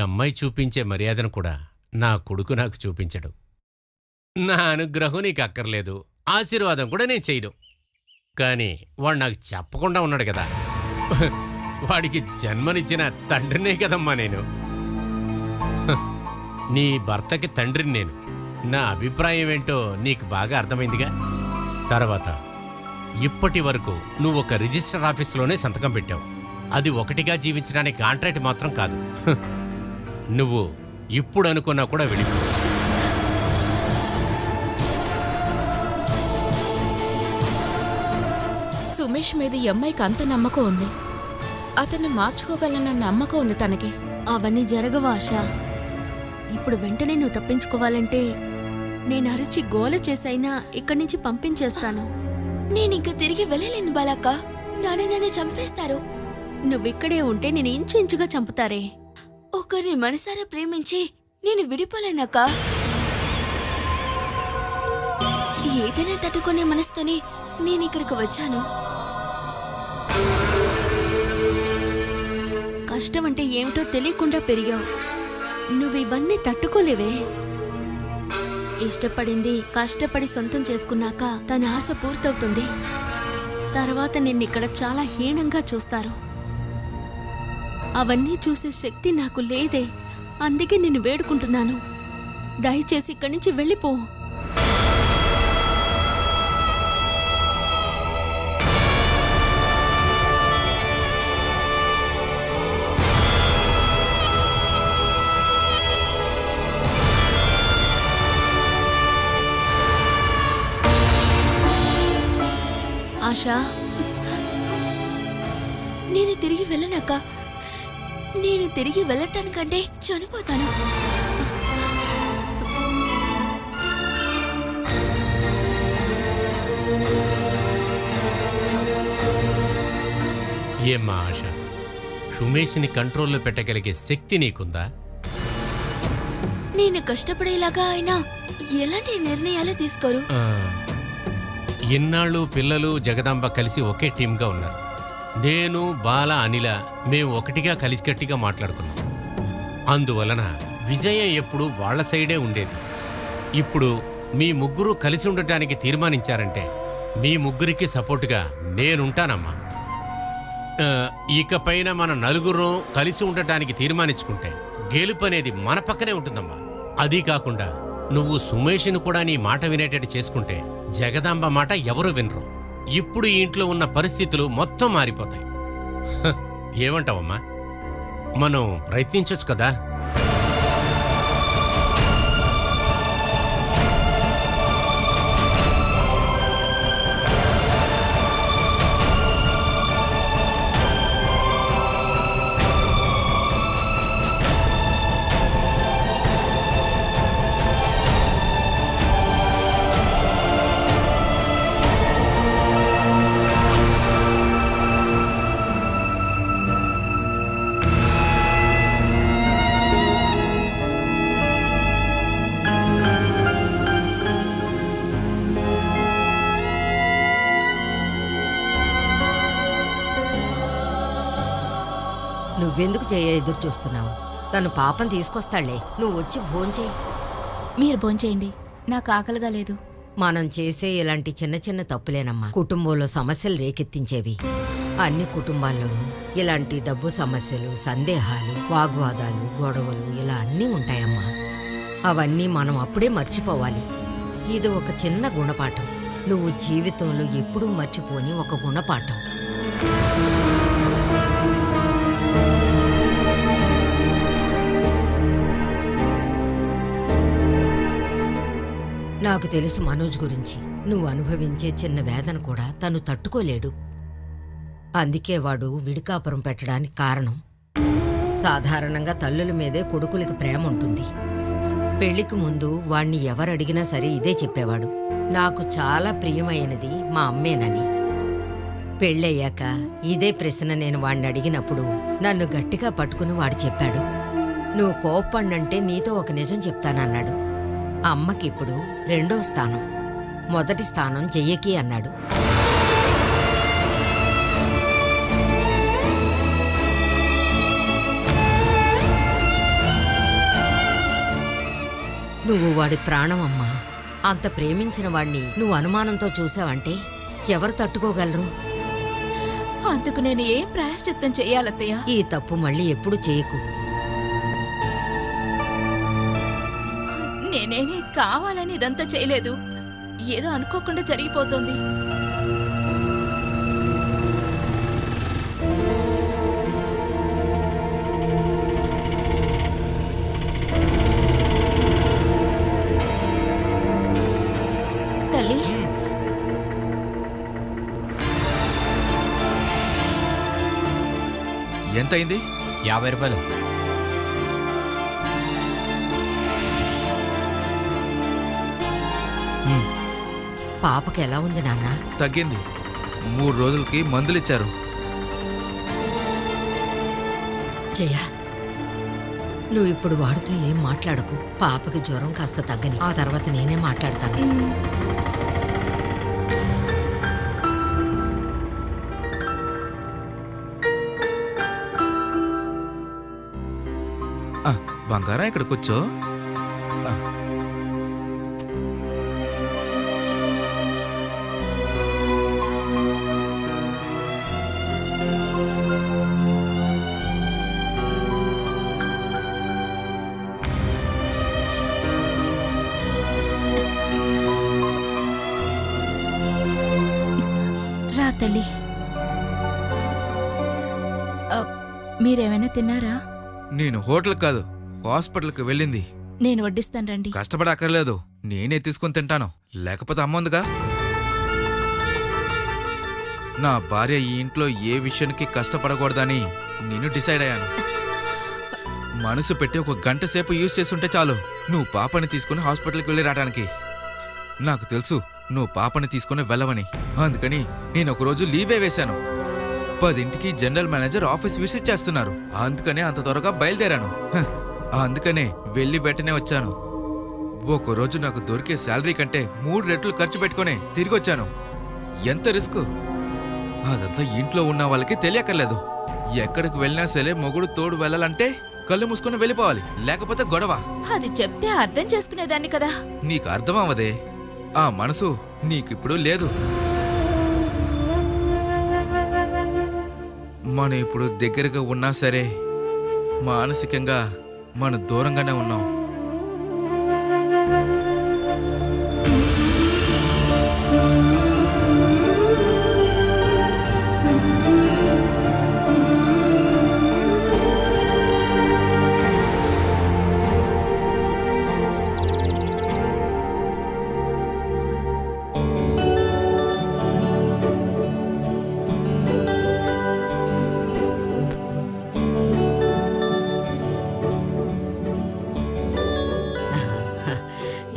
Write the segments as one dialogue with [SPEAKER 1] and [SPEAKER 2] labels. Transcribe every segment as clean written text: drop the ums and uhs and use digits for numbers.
[SPEAKER 1] అమ్మాయి చూపించే మర్యాదను కూడా నా కొడుకు నాకు చూపించడు. నా అనుగ్రహం నీకు అక్కర్లేదు, ఆశీర్వాదం కూడా నేను చేయను. కానీ వాడు నాకు చెప్పకుండా ఉన్నాడు కదా, వాడికి జన్మనిచ్చిన తండ్రినే కదమ్మా నేను. నీ భర్తకి తండ్రిని నేను. నా అభిప్రాయం ఏంటో నీకు బాగా అర్థమైందిగా. తర్వాత ఇప్పటి వరకు నువ్వు ఒక రిజిస్టర్ ఆఫీసులోనే సంతకం పెట్టావు. అది ఒకటిగా జీవించడానికి కాంట్రాక్ట్ మాత్రం కాదు. నువ్వు ఇప్పుడు అనుకున్నా కూడా వెళ్ళిపో.
[SPEAKER 2] సుమేష్ మీద ఈ అమ్మాయికి అంత నమ్మకం ఉంది. అతన్ని మార్చుకోగలన్న నమ్మకం ఉంది తనకి.
[SPEAKER 3] అవన్నీ జరగవు ఆశ. ఇప్పుడు వెంటనే నువ్వు తప్పించుకోవాలంటే నేను అరిచి గోల చేసైనా ఇక్కడి నుంచి పంపించేస్తాను.
[SPEAKER 4] నేనింక తిరిగి వెళ్ళలేను బాలక్క. నాన్న నన్ను చంపేస్తారు.
[SPEAKER 3] నువ్విక్కడే ఉంటే నేను ఇంచుగా చంపుతారే.
[SPEAKER 4] ఒకరిని మనసారా ప్రేమించి నేను విడిపోలేనక్క. ఏదైనా తట్టుకునే మనసుతోనే నేనిక్కడికి వచ్చాను.
[SPEAKER 3] కష్టం అంటే ఏమిటో తెలియకుండా పెరిగావు. నువ్వివన్నీ తట్టుకోలేవే. ఇష్టపడింది కష్టపడి సొంతం చేసుకున్నాక తన ఆశ పూర్తవుతుంది. తర్వాత నిన్నిక్కడ చాలా హీనంగా చూస్తారు. అవన్నీ చూసే శక్తి నాకు లేదే. అందుకే నిన్ను వేడుకుంటున్నాను, దయచేసి ఇక్కడి నుంచి వెళ్ళిపో. ఆశా,
[SPEAKER 4] నేను తిరిగి వెళ్ళనక్క. నేను తిరిగి వెళ్ళటానికంటే చనిపోతాను.
[SPEAKER 1] ఏమ్మా ఆశ, సుమేష్ని కంట్రోల్లో పెట్టగలిగే శక్తి నీకుందా?
[SPEAKER 4] నేను కష్టపడేలాగా ఆయన ఎలాంటి నిర్ణయాలు తీసుకోరు.
[SPEAKER 1] ఇన్నాళ్ళు పిల్లలు జగదాంబ కలిసి ఒకే టీంగా ఉన్నారు. నేను, బాల, అనిల మేము ఒకటిగా కలిసికట్టిగా మాట్లాడుకున్నాం. అందువలన విజయం ఎప్పుడు వాళ్ల సైడే ఉండేది. ఇప్పుడు మీ ముగ్గురు కలిసి ఉండటానికి తీర్మానించారంటే మీ ముగ్గురికి సపోర్టుగా నేనుంటానమ్మా. ఇకపైన మన నలుగురు కలిసి ఉండటానికి తీర్మానించుకుంటే గెలుపు అనేది మన పక్కనే ఉంటుందమ్మా. అదీ కాకుండా నువ్వు సుమేష్ను కూడా నీ మాట వినేటట్టు చేసుకుంటే జగదాంబ మాట ఎవరూ వినరు. ఇప్పుడు ఈ ఇంట్లో ఉన్న పరిస్థితులు మొత్తం మారిపోతాయి. ఏమంటావమ్మా? మనం ప్రయత్నించొచ్చు కదా.
[SPEAKER 5] నువ్వెందుకు ఎదురు చూస్తున్నావు? తను పాపం తీసుకొస్తాళ్లే, నువ్వు వచ్చి భోంచేయి.
[SPEAKER 2] మీరు భోంచేయండి, నాకు ఆకలిగా లేదు.
[SPEAKER 5] మనం చేసే ఇలాంటి చిన్న చిన్న తప్పులేనమ్మా కుటుంబంలో సమస్యలు రేకెత్తించేవి. అన్ని కుటుంబాల్లోనూ ఇలాంటి డబ్బు సమస్యలు, సందేహాలు, వాగ్వాదాలు, గొడవలు ఇలా అన్నీ ఉంటాయమ్మా. అవన్నీ మనం అప్పుడే మర్చిపోవాలి. ఇది ఒక చిన్న గుణపాఠం. నువ్వు జీవితంలో ఎప్పుడూ మర్చిపోని ఒక గుణపాఠం. నాకు తెలుసు మనోజ్ గురించి. నువ్వు అనుభవించే చిన్న వేదన కూడా తను తట్టుకోలేడు. అందుకే వాడు విడికాపురం పెట్టడానికి కారణం. సాధారణంగా తల్లుల మీదే కొడుకులకి ప్రేమ ఉంటుంది. పెళ్లికి ముందు వాణ్ణి ఎవరడిగినా సరే ఇదే చెప్పేవాడు, నాకు చాలా ప్రియమైనది మా అమ్మేనని. పెళ్ళయ్యాక ఇదే ప్రశ్న నేను వాణ్ణి అడిగినప్పుడు నన్ను గట్టిగా పట్టుకుని వాడు చెప్పాడు, నువ్వు కోప్పండంటే నీతో ఒక నిజం చెప్తానన్నాడు. అమ్మకిప్పుడు 2వ స్థానం, మొదటి స్థానం జయ్యకి అన్నాడు. వాడి ప్రాణం అమ్మా. అంత ప్రేమించిన వాణ్ణి నువ్వు అనుమానంతో చూసావంటే ఎవరు తట్టుకోగలరు?
[SPEAKER 2] అందుకు నేను ఏం ప్రాయశ్చిత్తం చెయ్యాలత్తయ్య?
[SPEAKER 5] ఈ తప్పు మళ్ళీ ఎప్పుడు చేయకు.
[SPEAKER 2] నేనేమీ కావాలని ఇదంతా చేయలేదు. ఏదో అనుకోకుండా జరిగిపోతుంది. తల్లి,
[SPEAKER 6] ఎంత అయింది?
[SPEAKER 7] 50 రూపాయలు.
[SPEAKER 5] పాపకి ఎలా ఉంది నాన్న?
[SPEAKER 6] తగ్గింది. 3 రోజులకి మందులు ఇచ్చారు.
[SPEAKER 5] జయ, నువ్వు ఇప్పుడు వాడితో ఏం మాట్లాడకు. పాపకి జ్వరం కాస్త తగ్గని, ఆ తర్వాత నేనే మాట్లాడతాను.
[SPEAKER 6] బంగారం ఇక్కడ కూర్చో.
[SPEAKER 2] రా తల్లి. మీరేమైనా తిన్నారా?
[SPEAKER 6] నేను హోటల్ కాదు, హాస్పిటల్కి వెళ్ళింది.
[SPEAKER 2] నేను వడ్డిస్తాను రండి.
[SPEAKER 6] కష్టపడక్కర్లేదు, నేనే తీసుకొని తింటాను. లేకపోతే అమ్మ ఉందిగా. నా భార్య ఈ ఇంట్లో ఏ విషయానికి కష్టపడకూడదని నేను డిసైడ్ అయ్యాను. మనసు పెట్టి 1 గంట సేపు యూజ్ చేస్తుంటే చాలు నువ్వు పాపని తీసుకుని హాస్పిటల్కి వెళ్ళి రావడానికి. నాకు తెలుసు నువ్వు పాపని తీసుకుని వెళ్ళవని. అందుకని నేను ఒకరోజు లీవే వేశాను. 10ంటికి జనరల్ మేనేజర్ ఆఫీస్ విజిట్ చేస్తున్నారు. అందుకనే అంత త్వరగా బయలుదేరాను. అందుకనే వెళ్ళి వెంటనే వచ్చాను. ఒకరోజు నాకు దొరికే శాలరీ కంటే 3 రెట్లు ఖర్చు పెట్టుకుని తిరిగి వచ్చాను. ఎంత రిస్క్! అదంతా ఇంట్లో ఉన్న వాళ్ళకి తెలియక్కర్లేదు. ఎక్కడికి వెళ్ళినా సరే మొగుడు తోడు వెళ్ళాలంటే కళ్ళు మూసుకుని వెళ్ళిపోవాలి, లేకపోతే గొడవ.
[SPEAKER 2] అది చెప్తే అర్థం చేసుకునేదాన్ని కదా.
[SPEAKER 6] నీకు అర్థం అవ్వదే. ఆ మనసు నీకిప్పుడు లేదు. మనం ఇప్పుడు దగ్గరగా ఉన్నా సరే మానసికంగా మనం దూరంగానే ఉన్నాం.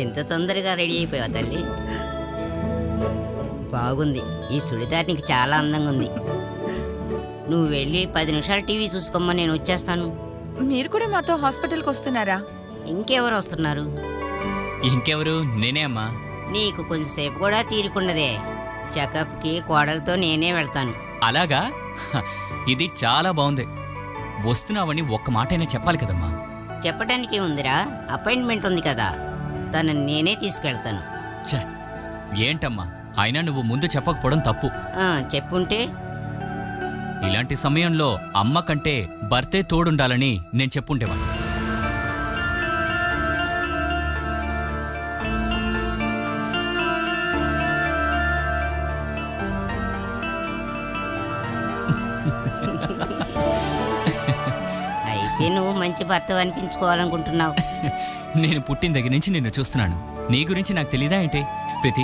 [SPEAKER 8] ఎంత తొందరగా రెడీ అయిపోయావు తల్లి. బాగుంది. ఈ సుడిదార్ నీకు చాలా అందంగా ఉంది. నువ్వు వెళ్ళి 10 నిమిషాలు టీవీ చూసుకోమ్మా, నేను వచ్చేస్తాను.
[SPEAKER 9] మీరు కూడా మాతో హాస్పిటల్కి వస్తున్నారా?
[SPEAKER 8] ఇంకెవరు వస్తున్నారు?
[SPEAKER 7] ఇంకెవరు? నేనే అమ్మా.
[SPEAKER 8] నీకు కొంచెంసేపు కూడా తీరుకుండదే. చెకప్కి కోడలతో నేనే వెళ్తాను.
[SPEAKER 7] అలాగా? ఇది చాలా బాగుంది. వస్తున్నావని ఒక్క మాటైనా చెప్పాలి కదమ్మా.
[SPEAKER 8] చెప్పడానికి ఉందిరా, అపాయింట్మెంట్ ఉంది కదా, తనని నేనే తీసుకెళ్తాను.
[SPEAKER 7] ఛ, ఏంటమ్మా, అయినా నువ్వు ముందు చెప్పకపోవడం తప్పు.
[SPEAKER 8] చెప్పుంటే?
[SPEAKER 7] ఇలాంటి సమయంలో అమ్మ కంటే భర్తే తోడుండాలని నేను చెప్పుంటేవాణ్ణి.
[SPEAKER 8] అయితే నువ్వు మంచి భర్త అనిపించుకోవాలనుకుంటున్నావు.
[SPEAKER 7] నేను పుట్టిన దగ్గర నుంచి నిన్ను చూస్తున్నాను. నీ గురించి నాకు తెలీదా ఏంటి? ప్రీతి,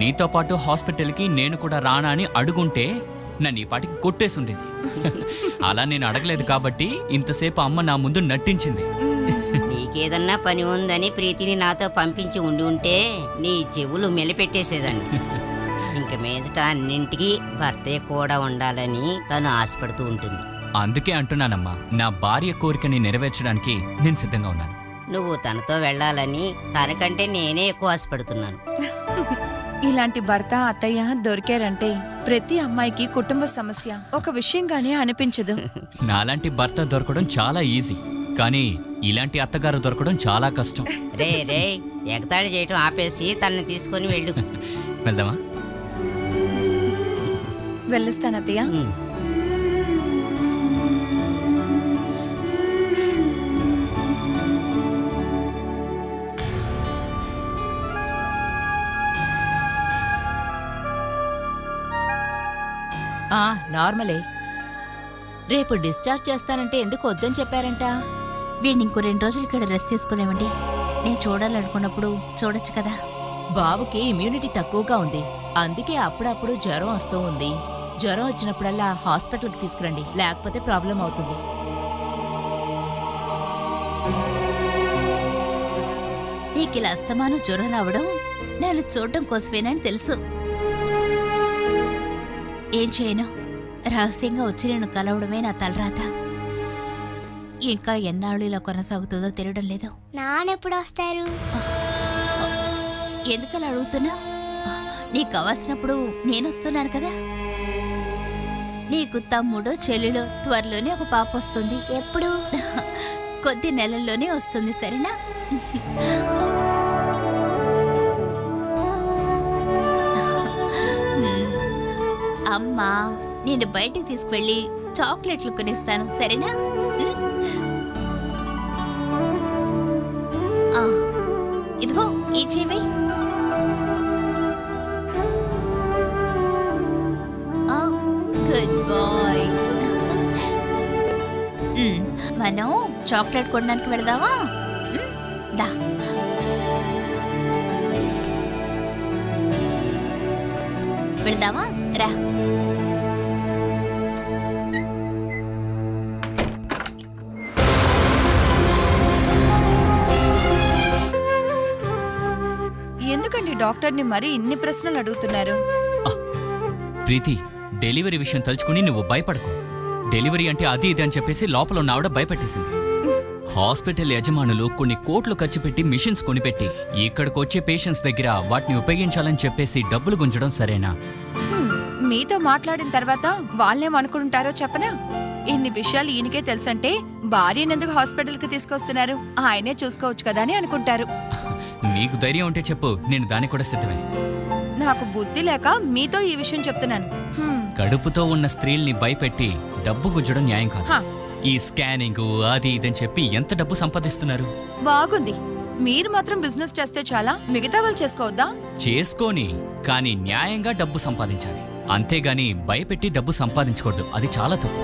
[SPEAKER 7] నీతో పాటు హాస్పిటల్కి నేను కూడా రానా అని అడుగుంటే నన్ను ఈ పాటికి కొట్టేసుండేది. అలా నేను అడగలేదు కాబట్టి ఇంతసేపు అమ్మ నా ముందు నటించింది.
[SPEAKER 8] నీకేదన్నా పని ఉందని ప్రీతిని నాతో పంపించి ఉండి ఉంటే నీ చెవులు మెలిపెట్టేసేదాన్ని. ఇంక మీదట అన్నింటికి భర్తే కూడా ఉండాలని తను ఆశపడుతూ ఉంటుంది.
[SPEAKER 7] అందుకే అంటున్నానమ్మా, నా భార్య కోరికని నెరవేర్చడానికి నేను సిద్ధంగా ఉన్నాను.
[SPEAKER 8] నువ్వు తనతో వెళ్ళాలని తనకంటే నేనే ఎక్కువ ఆశపడుతున్నాను.
[SPEAKER 9] ఇలాంటి భర్త అత్తయ్య దొరికారంటే ప్రతి అమ్మాయికి కుటుంబ సమస్య ఒక విషయంగానే అనిపించదు.
[SPEAKER 7] నాలాంటి భర్త దొరకడం చాలా ఈజీ. కానీ ఇలాంటి అత్తగారు దొరకడం చాలా కష్టం.
[SPEAKER 8] రే రే ఎగతాళి చేయటం ఆపేసి తనని తీసుకొని వెళ్ళు.
[SPEAKER 7] వెళ్దామా?
[SPEAKER 9] వెళ్ళొస్తాను అత్తయ్య.
[SPEAKER 2] నార్మలే. రేపు డిశ్చార్జ్ చేస్తానంటే ఎందుకు వద్దని చెప్పారంట?
[SPEAKER 3] వీడిని ఇంకో 2 రోజులు ఇక్కడ రెస్ట్ తీసుకునేవండి. నేను చూడాలనుకున్నప్పుడు చూడొచ్చు కదా.
[SPEAKER 2] బాబుకి ఇమ్యూనిటీ తక్కువగా ఉంది, అందుకే అప్పుడప్పుడు జ్వరం వస్తూ ఉంది. జ్వరం వచ్చినప్పుడల్లా హాస్పిటల్కి తీసుకురండి, లేకపోతే ప్రాబ్లం అవుతుంది.
[SPEAKER 3] నీకు ఇలా అస్తమానం జ్వరం రావడం నేను చూడడం కోసమేనని తెలుసు. ఏం చేయను, రహస్యంగా వచ్చి నేను కలవడమే నా తలరాత. ఇంకా ఎన్నాళ్ళు ఇలా కొనసాగుతుందో తెలియడం లేదు.
[SPEAKER 4] నాన్నెప్పుడు వస్తారు?
[SPEAKER 3] ఎందుకలా అడుగుతున్నా? నీకు కావాల్సినప్పుడు నేనొస్తున్నాను కదా. నీకు తమ్ముడు చెల్లిలో త్వరలోనే ఒక పాప వస్తుంది.
[SPEAKER 4] ఎప్పుడు?
[SPEAKER 3] కొద్ది నెలల్లోనే వస్తుంది, సరేనా? అమ్మా నేను బయటికి తీసుకువెళ్ళి చాక్లెట్లు కొనిస్తాను, సరేనా? ఇదిగో ఈ చెవి. Good bye. మనం చాక్లెట్ కొనడానికి వెళదామా? దా. వెళదామా? రా.
[SPEAKER 9] ఎందుకండి డాక్టర్ని మరీ ఇన్ని ప్రశ్నలు అడుగుతున్నారు?
[SPEAKER 7] ప్రీతి, డెలివరీ విషయం తలుచుకుని నువ్వు భయపడకు. డెలివరీ అంటే అది ఇది అని చెప్పేసి లోపల ఉన్న ఆవిడ భయపెట్టేసింది. హాస్పిటల్ యజమానులు కొన్ని కోట్లు ఖర్చు పెట్టి మిషన్స్ కొనిపెట్టి ఇక్కడికి వచ్చే పేషెంట్స్ దగ్గర వాటిని ఉపయోగించాలని చెప్పేసి డబ్బులు గుంజడం సరేనా?
[SPEAKER 9] మీతో మాట్లాడిన తర్వాత వాళ్ళేమనుకుంటారో చెప్పనా? ఇన్ని విషయాలు ఈయనకే తెలుసంటే భార్యనెందుకు హాస్పిటల్కి తీసుకొస్తున్నారు, ఆయనే చూసుకోవచ్చు కదా అని అనుకుంటారు.
[SPEAKER 7] నీకు ధైర్యం ఉంటే చెప్పు, నేను దానికి కూడా సిద్ధమే.
[SPEAKER 9] నాకు బుద్ధి లేక మీతో ఈ విషయం చెప్తున్నాను.
[SPEAKER 7] కడుపుతో ఉన్న స్త్రీల్ని భయపెట్టి డబ్బు గుంజడం న్యాయం కాదు. ఈ స్కానింగ్ అది ఇదని చెప్పి ఎంత డబ్బు సంపాదిస్తున్నారు?
[SPEAKER 9] బాగుంది. మీరు మాత్రం బిజినెస్ చేస్తే చాలా, మిగతా వాళ్ళు చేసుకోవద్దా?
[SPEAKER 7] చేసుకోని, కానీ న్యాయంగా డబ్బు సంపాదించాలి. అంతేగాని భయపెట్టి డబ్బు సంపాదించకూడదు, అది చాలా తప్పు.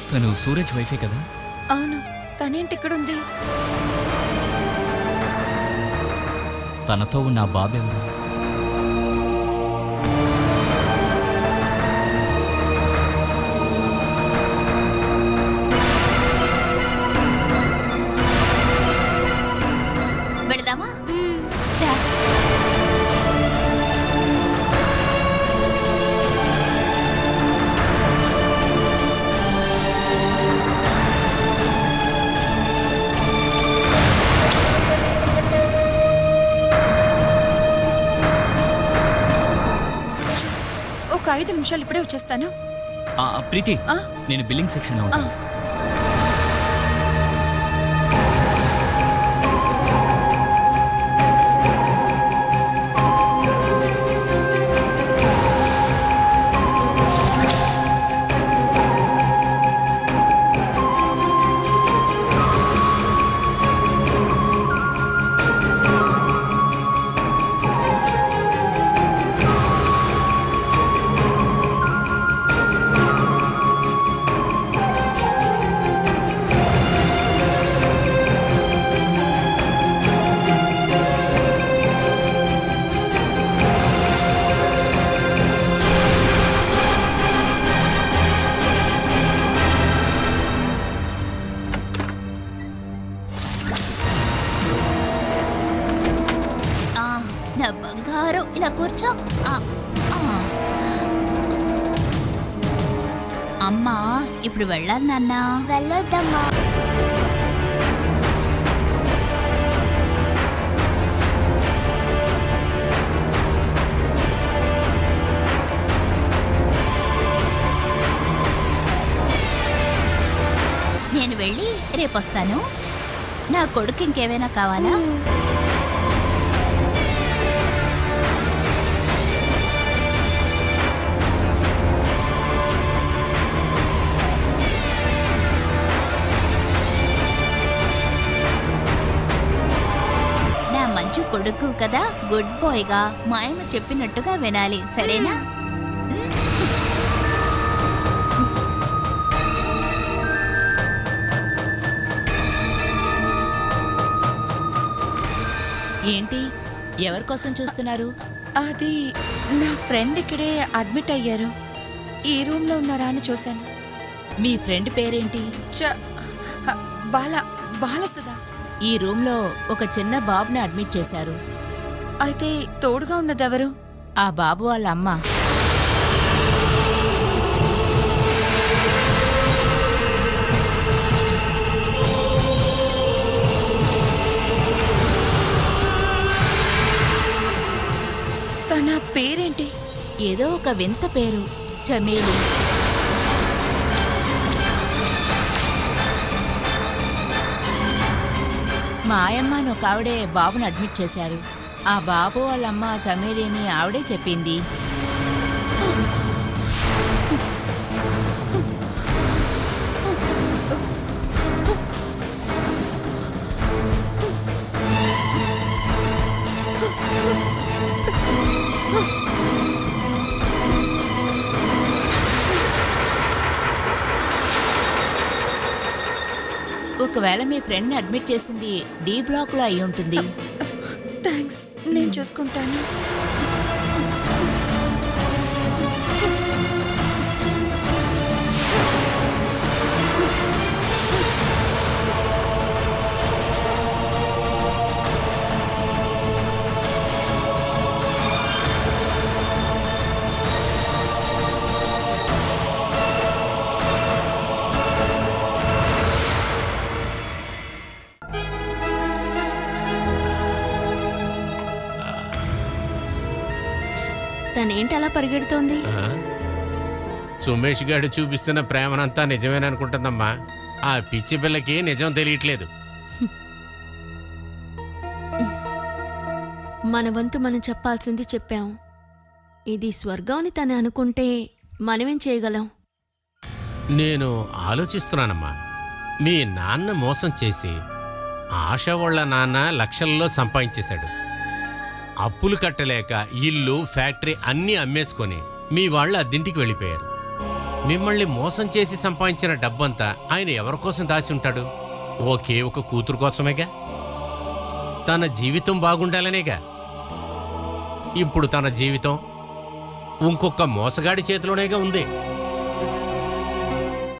[SPEAKER 7] తను సూరజ్ వైఫే కదా?
[SPEAKER 9] అవును. తనేంటి ఇక్కడుంది?
[SPEAKER 7] తనతో ఉన్న బాబెవరు?
[SPEAKER 3] వెళదామా?
[SPEAKER 9] ఒక 5 నిమిషాలు ఇప్పుడే వచ్చేస్తాను.
[SPEAKER 7] ప్రీతి, నేను బిల్లింగ్ సెక్షన్లో ఉంటాను.
[SPEAKER 10] అమ్మా ఇప్పుడు వెళ్ళాలి నాన్నా.
[SPEAKER 4] వెళ్ళొద్దమ్మా.
[SPEAKER 10] నేను వెళ్ళి రేపొస్తాను. నా కొడుకు ఇంకేమైనా కావాలా? నా మంచు కొడుకు కదా, గుడ్ బాయ్గా మాయమ్మ చెప్పినట్టుగా వినాలి, సరేనా?
[SPEAKER 2] ఏంటి, ఎవరికోసం చూస్తున్నారు?
[SPEAKER 9] అది నా ఫ్రెండ్ ఇక్కడే అడ్మిట్ అయ్యారు. ఈ రూమ్ లో ఉన్నారా అని చూశాను.
[SPEAKER 2] మీ ఫ్రెండ్ పేరేంటి?
[SPEAKER 9] బాలసుధా.
[SPEAKER 2] ఈ రూమ్లో ఒక చిన్న బాబుని అడ్మిట్ చేశారు.
[SPEAKER 9] అయితే తోడుగా ఉన్నదెవరు?
[SPEAKER 2] ఆ బాబు వాళ్ళ అమ్మ.
[SPEAKER 9] తన పేరేంటి?
[SPEAKER 2] ఏదో ఒక వింత పేరు, చమేలి. మా ఆయమ్మ ఒక ఆవిడే బాబుని అడ్మిట్ చేశారు. ఆ బాబు వాళ్ళమ్మ చమేలి అని ఆవిడే చెప్పింది. ఒకవేళ మీ ఫ్రెండ్ని అడ్మిట్ చేసింది డి బ్లాక్లో అయి ఉంటుంది.
[SPEAKER 9] థ్యాంక్స్, నేను చూసుకుంటాను.
[SPEAKER 3] తనేంటి అలా పరిగెడుతోంది?
[SPEAKER 1] సుమేష్ గారు చూపిస్తున్న ప్రేమనంతా నిజమేననుకుంటుందమ్మా. ఆ పిచ్చి పిల్లకి నిజం తెలియట్లేదు.
[SPEAKER 3] మన వంతు మనం చెప్పాల్సింది చెప్పాం. ఇది స్వర్గం అని తను అనుకుంటే మనమేం చేయగలం?
[SPEAKER 1] నేను ఆలోచిస్తున్నానమ్మా. మీ నాన్న మోసం చేసి ఆశ వాళ్ళ నాన్న లక్షల్లో సంపాదించేశాడు. అప్పులు కట్టలేక ఇల్లు, ఫ్యాక్టరీ అన్నీ అమ్మేసుకొని మీ వాళ్ళు అద్దింటికి వెళ్ళిపోయారు. మిమ్మల్ని మోసం చేసి సంపాదించిన డబ్బంతా ఆయన ఎవరికోసం దాచి ఉంటాడు? ఒకే ఒక కూతురు కోసమేగా. తన జీవితం బాగుండాలనేగా. ఇప్పుడు తన జీవితం ఇంకొక మోసగాడి చేతిలోనేగా ఉంది.